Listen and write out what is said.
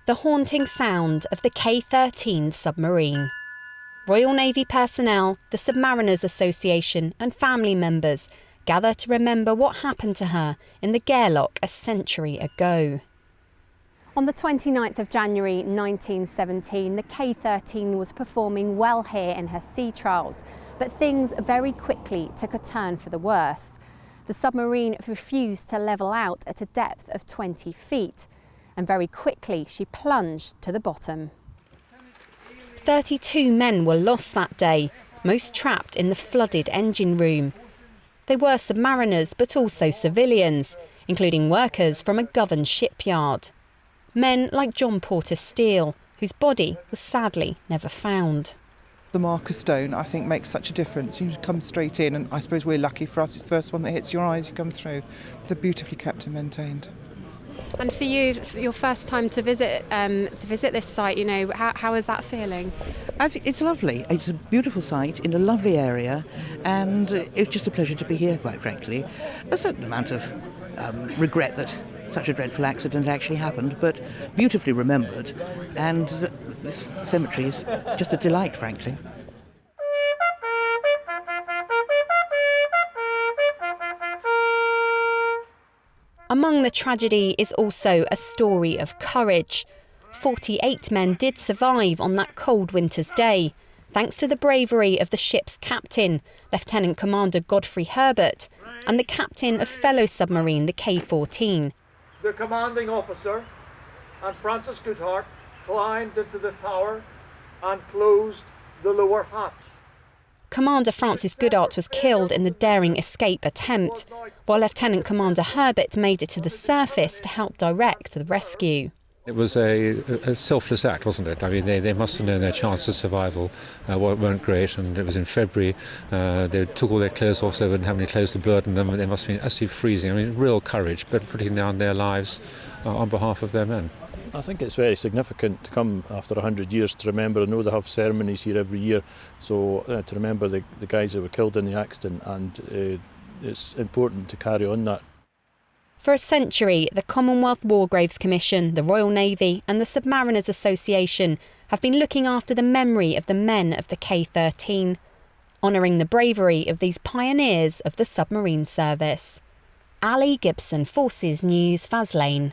The haunting sound of the K13 submarine. Royal Navy personnel, the Submariners Association and family members gather to remember what happened to her in the Gairloch a century ago. On the 29th of January 1917, the K13 was performing well here in her sea trials, but things very quickly took a turn for the worse. The submarine refused to level out at a depth of 20 feet, and very quickly she plunged to the bottom. 32 men were lost that day, most trapped in the flooded engine room. They were submariners, but also civilians, including workers from a Govan shipyard. Men like John Porter Steele, whose body was sadly never found. The marker stone, I think, makes such a difference. You come straight in, and I suppose we're lucky. For us, it's the first one that hits your eyes, you come through. They're beautifully kept and maintained. And for you, your first time to visit this site, you know, how is that feeling? I think it's lovely. It's a beautiful site in a lovely area, and it's just a pleasure to be here, quite frankly. A certain amount of regret that such a dreadful accident actually happened, but beautifully remembered, and this cemetery is just a delight, frankly. Among the tragedy is also a story of courage. 48 men did survive on that cold winter's day, thanks to the bravery of the ship's captain, Lieutenant Commander Godfrey Herbert, and the captain of fellow submarine, the K14. The commanding officer and Francis Goodhart climbed into the tower and closed the lower hatch. Commander Francis Goodhart was killed in the daring escape attempt, while Lieutenant Commander Herbert made it to the surface to help direct the rescue. It was a selfless act, wasn't it? I mean, they must have known their chances of survival weren't great, and it was in February. They took all their clothes off so they wouldn't have any clothes to burden them, and they must have been absolutely freezing. I mean, real courage, but putting down their lives on behalf of their men. I think it's very significant to come after 100 years to remember. I know they have ceremonies here every year, so to remember the guys that were killed in the accident, and it's important to carry on that. For a century, the Commonwealth War Graves Commission, the Royal Navy and the Submariners Association have been looking after the memory of the men of the K13, honouring the bravery of these pioneers of the submarine service. Ali Gibson, Forces News, Faslane.